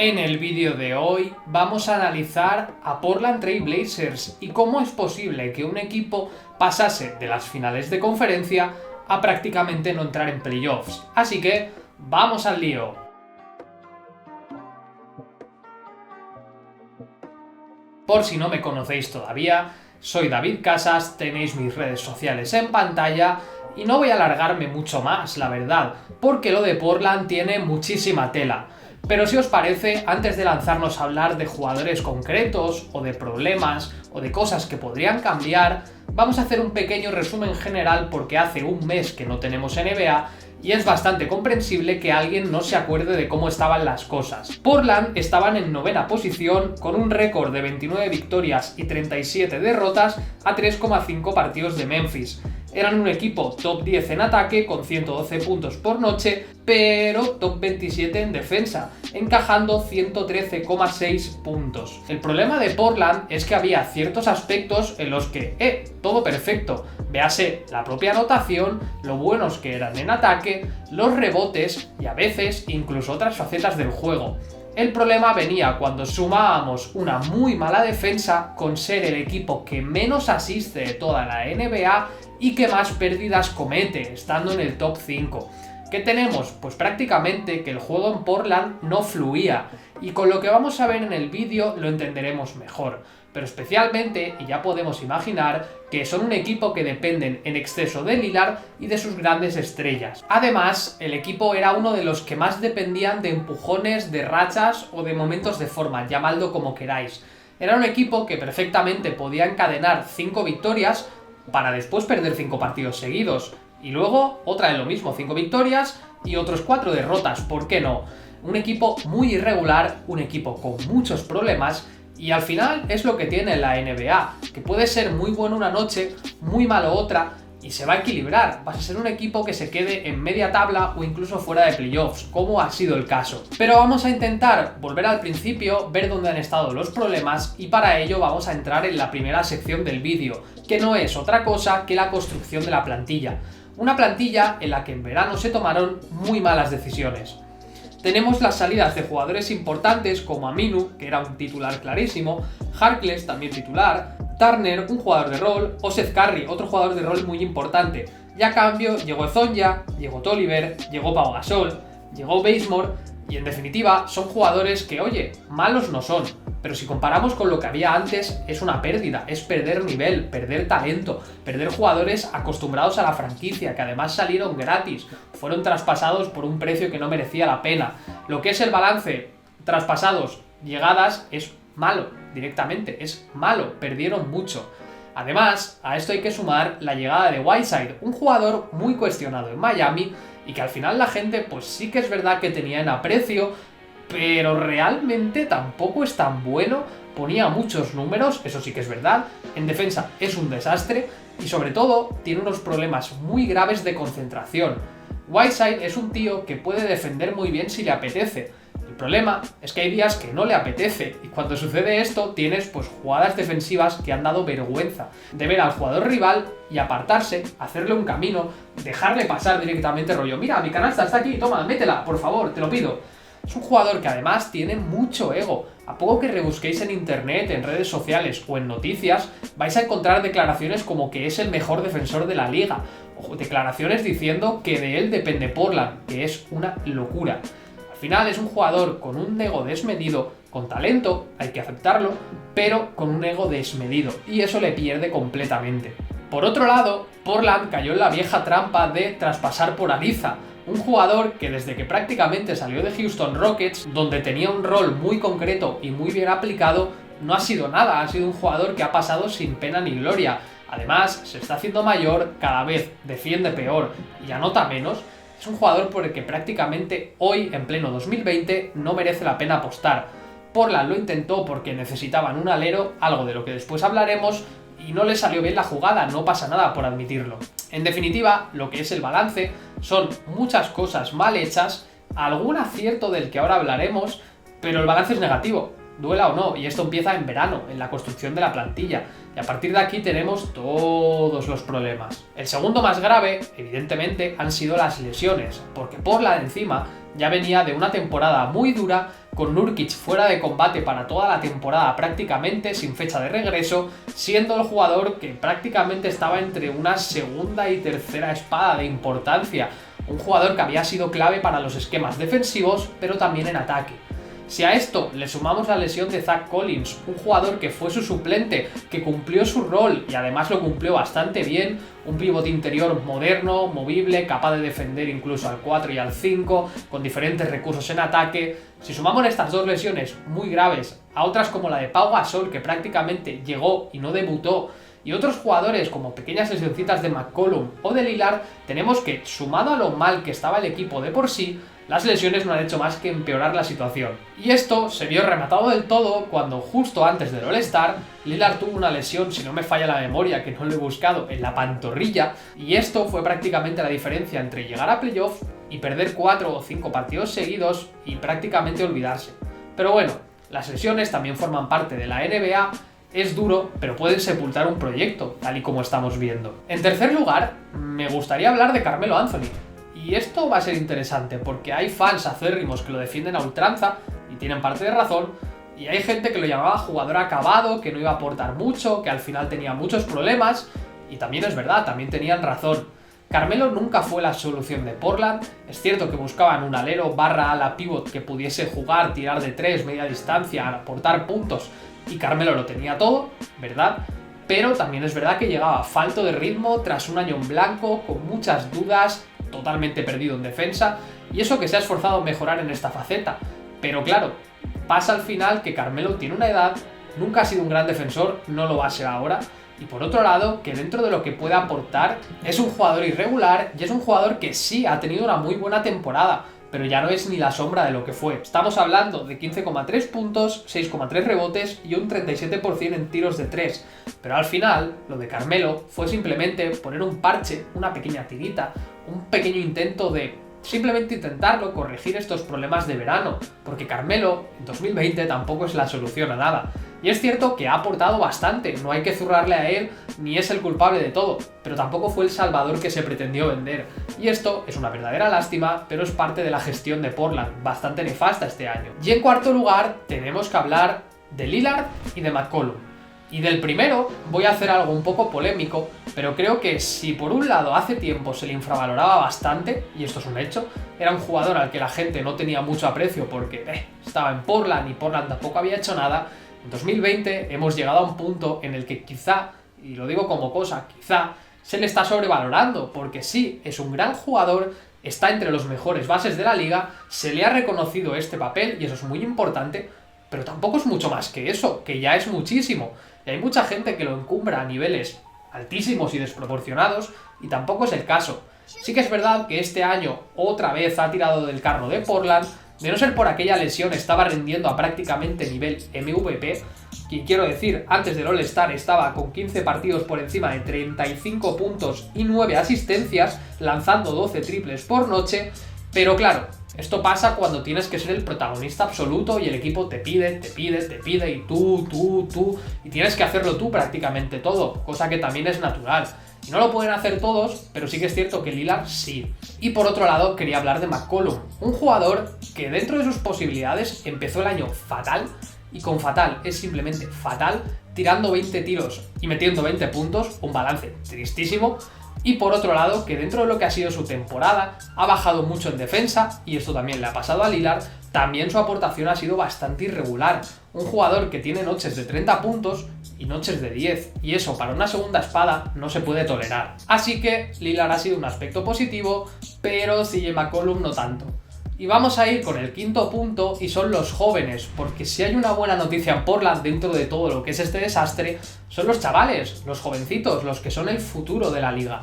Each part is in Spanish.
En el vídeo de hoy vamos a analizar a Portland Trail Blazers y cómo es posible que un equipo pasase de las finales de conferencia a prácticamente no entrar en playoffs. Así que, ¡vamos al lío! Por si no me conocéis todavía, soy David Casas, tenéis mis redes sociales en pantalla y no voy a alargarme mucho más, la verdad, porque lo de Portland tiene muchísima tela. Pero si os parece, antes de lanzarnos a hablar de jugadores concretos, o de problemas, o de cosas que podrían cambiar, vamos a hacer un pequeño resumen general porque hace un mes que no tenemos NBA y es bastante comprensible que alguien no se acuerde de cómo estaban las cosas. Portland estaban en novena posición con un récord de 29 victorias y 37 derrotas a 3,5 partidos de Memphis. Eran un equipo top 10 en ataque con 112 puntos por noche, pero top 27 en defensa, encajando 113,6 puntos. El problema de Portland es que había ciertos aspectos en los que, todo perfecto, véase la propia anotación, lo buenos que eran en ataque, los rebotes y a veces incluso otras facetas del juego. El problema venía cuando sumábamos una muy mala defensa con ser el equipo que menos asiste de toda la NBA y que más pérdidas comete, estando en el top 5. ¿Qué tenemos? Pues prácticamente que el juego en Portland no fluía, y con lo que vamos a ver en el vídeo lo entenderemos mejor. Pero especialmente, y ya podemos imaginar, que son un equipo que dependen en exceso de Lillard y de sus grandes estrellas. Además, el equipo era uno de los que más dependían de empujones, de rachas o de momentos de forma, llamadlo como queráis. Era un equipo que perfectamente podía encadenar 5 victorias para después perder 5 partidos seguidos. Y luego, otra de lo mismo, 5 victorias y otros 4 derrotas, ¿por qué no? Un equipo muy irregular, un equipo con muchos problemas. Y al final es lo que tiene la NBA, que puede ser muy bueno una noche, muy malo otra, y se va a equilibrar. Vas a ser un equipo que se quede en media tabla o incluso fuera de playoffs, como ha sido el caso. Pero vamos a intentar volver al principio, ver dónde han estado los problemas, y para ello vamos a entrar en la primera sección del vídeo, que no es otra cosa que la construcción de la plantilla. Una plantilla en la que en verano se tomaron muy malas decisiones. Tenemos las salidas de jugadores importantes como Aminu, que era un titular clarísimo, Harkless, también titular, Turner, un jugador de rol, o Seth Curry, otro jugador de rol muy importante. Y a cambio llegó Zonja, llegó Tolliver, llegó Pau Gasol, llegó Bazemore, y en definitiva son jugadores que, oye, malos no son, pero si comparamos con lo que había antes es una pérdida, es perder nivel, perder talento, perder jugadores acostumbrados a la franquicia, que además salieron gratis, fueron traspasados por un precio que no merecía la pena. Lo que es el balance, traspasados, llegadas, es malo, directamente, es malo, perdieron mucho. Además, a esto hay que sumar la llegada de Whiteside, un jugador muy cuestionado en Miami y que al final la gente pues sí que es verdad que tenía en aprecio, pero realmente tampoco es tan bueno, ponía muchos números, eso sí que es verdad, en defensa es un desastre y sobre todo tiene unos problemas muy graves de concentración. Whiteside es un tío que puede defender muy bien si le apetece. El problema es que hay días que no le apetece y cuando sucede esto tienes pues jugadas defensivas que han dado vergüenza de ver al jugador rival y apartarse, hacerle un camino, dejarle pasar directamente rollo, mira, mi canasta está aquí, toma, métela, por favor, te lo pido. Es un jugador que además tiene mucho ego. A poco que rebusquéis en internet, en redes sociales o en noticias, vais a encontrar declaraciones como que es el mejor defensor de la liga, o declaraciones diciendo que de él depende Portland, que es una locura. Al final es un jugador con un ego desmedido, con talento, hay que aceptarlo, pero con un ego desmedido, y eso le pierde completamente. Por otro lado, Portland cayó en la vieja trampa de traspasar por Ariza, un jugador que desde que prácticamente salió de Houston Rockets, donde tenía un rol muy concreto y muy bien aplicado, no ha sido nada, ha sido un jugador que ha pasado sin pena ni gloria. Además, se está haciendo mayor, cada vez defiende peor y anota menos. Es un jugador por el que prácticamente hoy, en pleno 2020, no merece la pena apostar. Portland lo intentó porque necesitaban un alero, algo de lo que después hablaremos, y no le salió bien la jugada, no pasa nada por admitirlo. En definitiva, lo que es el balance son muchas cosas mal hechas, algún acierto del que ahora hablaremos, pero el balance es negativo. duela o no, y esto empieza en verano, en la construcción de la plantilla, y a partir de aquí tenemos todos los problemas. El segundo más grave, evidentemente, han sido las lesiones, porque Portland encima ya venía de una temporada muy dura, con Nurkic fuera de combate para toda la temporada prácticamente, sin fecha de regreso, siendo el jugador que prácticamente estaba entre una segunda y tercera espada de importancia, un jugador que había sido clave para los esquemas defensivos, pero también en ataque. Si a esto le sumamos la lesión de Zach Collins, un jugador que fue su suplente, que cumplió su rol y además lo cumplió bastante bien, un pivote interior moderno, movible, capaz de defender incluso al 4 y al 5, con diferentes recursos en ataque. Si sumamos estas dos lesiones muy graves a otras como la de Pau Gasol, que prácticamente llegó y no debutó, y otros jugadores como pequeñas lesioncitas de McCollum o de Lillard, tenemos que, sumado a lo mal que estaba el equipo de por sí, las lesiones no han hecho más que empeorar la situación. Y esto se vio rematado del todo cuando justo antes del All-Star, Lillard tuvo una lesión, si no me falla la memoria, que no lo he buscado, en la pantorrilla, y esto fue prácticamente la diferencia entre llegar a playoffs y perder 4 o 5 partidos seguidos y prácticamente olvidarse. Pero bueno, las lesiones también forman parte de la NBA. Es duro, pero pueden sepultar un proyecto, tal y como estamos viendo. En tercer lugar, me gustaría hablar de Carmelo Anthony. Y esto va a ser interesante, porque hay fans acérrimos que lo defienden a ultranza, y tienen parte de razón, y hay gente que lo llamaba jugador acabado, que no iba a aportar mucho, que al final tenía muchos problemas, y también es verdad, también tenían razón. Carmelo nunca fue la solución de Portland. Es cierto que buscaban un alero barra ala pivot que pudiese jugar, tirar de 3, media distancia, aportar puntos, y Carmelo lo tenía todo, ¿verdad? Pero también es verdad que llegaba falto de ritmo tras un año en blanco, con muchas dudas, totalmente perdido en defensa, y eso que se ha esforzado en mejorar en esta faceta. Pero claro, pasa al final que Carmelo tiene una edad, nunca ha sido un gran defensor, no lo va a ser ahora, y por otro lado, que dentro de lo que puede aportar, es un jugador irregular y es un jugador que sí ha tenido una muy buena temporada, pero ya no es ni la sombra de lo que fue. Estamos hablando de 15,3 puntos, 6,3 rebotes y un 37% en tiros de 3. Pero al final, lo de Carmelo fue simplemente poner un parche, una pequeña tirita, un pequeño intento de simplemente intentarlo, corregir estos problemas de verano, porque Carmelo en 2020 tampoco es la solución a nada. Y es cierto que ha aportado bastante, no hay que zurrarle a él, ni es el culpable de todo, pero tampoco fue el salvador que se pretendió vender. Y esto es una verdadera lástima, pero es parte de la gestión de Portland, bastante nefasta este año. Y en cuarto lugar, tenemos que hablar de Lillard y de McCollum. Y del primero voy a hacer algo un poco polémico, pero creo que si por un lado hace tiempo se le infravaloraba bastante, y esto es un hecho, era un jugador al que la gente no tenía mucho aprecio porque estaba en Portland y Portland tampoco había hecho nada, en 2020 hemos llegado a un punto en el que quizá, y lo digo como cosa, quizá se le está sobrevalorando, porque sí, es un gran jugador, está entre los mejores bases de la liga, se le ha reconocido este papel y eso es muy importante, pero tampoco es mucho más que eso, que ya es muchísimo. Y hay mucha gente que lo encumbra a niveles altísimos y desproporcionados, y tampoco es el caso. Sí que es verdad que este año otra vez ha tirado del carro de Portland, de no ser por aquella lesión estaba rindiendo a prácticamente nivel MVP, que quiero decir, antes del All-Star estaba con 15 partidos por encima de 35 puntos y 9 asistencias, lanzando 12 triples por noche, pero claro, esto pasa cuando tienes que ser el protagonista absoluto y el equipo te pide y tú, y tienes que hacerlo tú prácticamente todo, cosa que también es natural. Y no lo pueden hacer todos, pero sí que es cierto que Lillard sí. Y por otro lado quería hablar de McCollum, un jugador que dentro de sus posibilidades empezó el año fatal, y con fatal es simplemente fatal, tirando 20 tiros y metiendo 20 puntos, un balance tristísimo. Y por otro lado, que dentro de lo que ha sido su temporada, ha bajado mucho en defensa, y esto también le ha pasado a Lillard, también su aportación ha sido bastante irregular. Un jugador que tiene noches de 30 puntos y noches de 10, y eso para una segunda espada no se puede tolerar. Así que Lillard ha sido un aspecto positivo, pero CJ McCollum no tanto. Y vamos a ir con el quinto punto, y son los jóvenes, porque si hay una buena noticia en Portland dentro de todo lo que es este desastre, son los chavales, los jovencitos, los que son el futuro de la liga.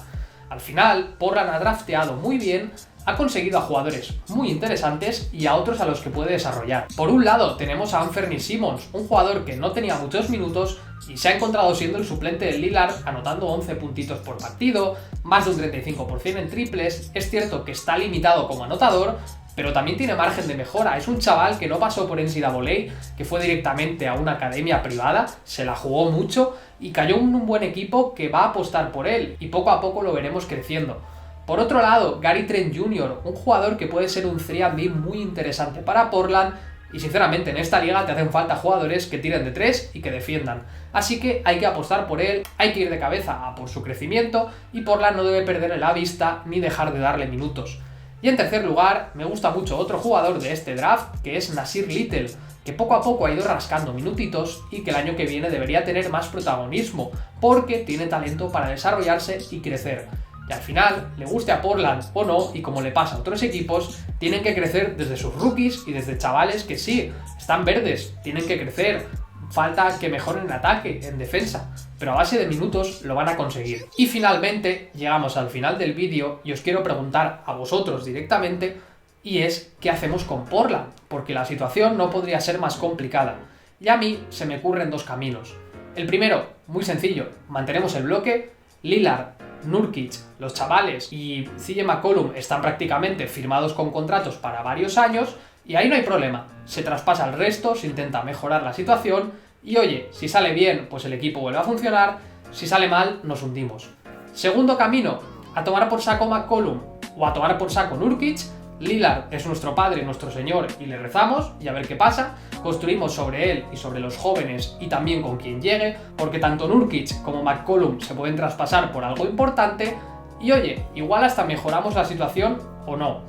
Al final, Portland ha drafteado muy bien, ha conseguido a jugadores muy interesantes y a otros a los que puede desarrollar. Por un lado tenemos a Anthony Simons, un jugador que no tenía muchos minutos y se ha encontrado siendo el suplente de Lillard, anotando 11 puntitos por partido, más de un 35% en triples. Es cierto que está limitado como anotador, pero también tiene margen de mejora. Es un chaval que no pasó por NCAA, que fue directamente a una academia privada, se la jugó mucho y cayó en un buen equipo que va a apostar por él y poco a poco lo veremos creciendo. Por otro lado, Gary Trent Jr., un jugador que puede ser un 3&D muy interesante para Portland, y sinceramente en esta liga te hacen falta jugadores que tiren de 3 y que defiendan. Así que hay que apostar por él, hay que ir de cabeza a por su crecimiento y Portland no debe perderle la vista ni dejar de darle minutos. Y en tercer lugar, me gusta mucho otro jugador de este draft, que es Nasir Little, que poco a poco ha ido rascando minutitos y que el año que viene debería tener más protagonismo, porque tiene talento para desarrollarse y crecer. Y al final, le guste a Portland o no, y como le pasa a otros equipos, tienen que crecer desde sus rookies y desde chavales que sí, están verdes, tienen que crecer. Falta que mejoren en ataque, en defensa, pero a base de minutos lo van a conseguir. Y finalmente, llegamos al final del vídeo y os quiero preguntar a vosotros directamente, y es, ¿qué hacemos con Portland? Porque la situación no podría ser más complicada. Y a mí se me ocurren dos caminos. El primero, muy sencillo, mantenemos el bloque, Lillard, Nurkic, los chavales y CJ McCollum están prácticamente firmados con contratos para varios años y ahí no hay problema. Se traspasa el resto, se intenta mejorar la situación y oye, si sale bien, pues el equipo vuelve a funcionar, si sale mal, nos hundimos. Segundo camino, a tomar por saco McCollum o a tomar por saco Nurkic. Lillard es nuestro padre, nuestro señor y le rezamos y a ver qué pasa. Construimos sobre él y sobre los jóvenes y también con quien llegue, porque tanto Nurkic como McCollum se pueden traspasar por algo importante y oye, igual hasta mejoramos la situación o no.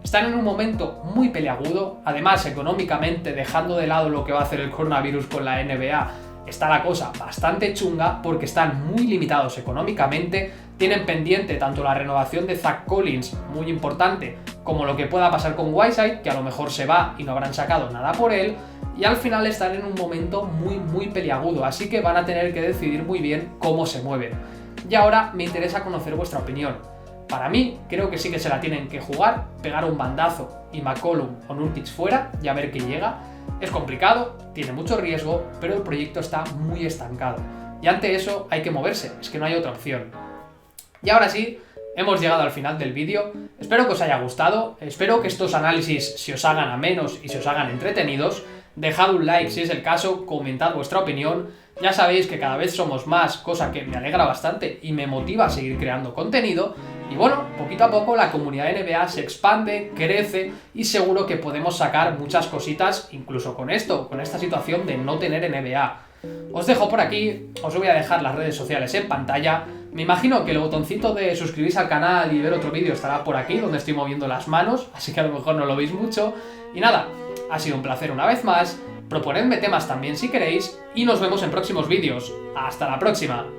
Están en un momento muy peliagudo, además económicamente, dejando de lado lo que va a hacer el coronavirus con la NBA, está la cosa bastante chunga porque están muy limitados económicamente, tienen pendiente tanto la renovación de Zach Collins, muy importante, como lo que pueda pasar con Whiteside, que a lo mejor se va y no habrán sacado nada por él, y al final están en un momento muy peliagudo, así que van a tener que decidir muy bien cómo se mueven. Y ahora me interesa conocer vuestra opinión. Para mí, creo que sí que se la tienen que jugar, pegar un bandazo y McCollum o Nurkic fuera y a ver qué llega. Es complicado, tiene mucho riesgo, pero el proyecto está muy estancado. Y ante eso hay que moverse, es que no hay otra opción. Y ahora sí, hemos llegado al final del vídeo. Espero que os haya gustado, espero que estos análisis se os hagan amenos y se os hagan entretenidos. Dejad un like si es el caso, comentad vuestra opinión. Ya sabéis que cada vez somos más, cosa que me alegra bastante y me motiva a seguir creando contenido. Y bueno, poquito a poco la comunidad NBA se expande, crece y seguro que podemos sacar muchas cositas, incluso con esto, con esta situación de no tener NBA. Os dejo por aquí, os voy a dejar las redes sociales en pantalla. Me imagino que el botoncito de suscribirse al canal y ver otro vídeo estará por aquí, donde estoy moviendo las manos, así que a lo mejor no lo veis mucho. Y nada, ha sido un placer una vez más, proponedme temas también si queréis y nos vemos en próximos vídeos. ¡Hasta la próxima!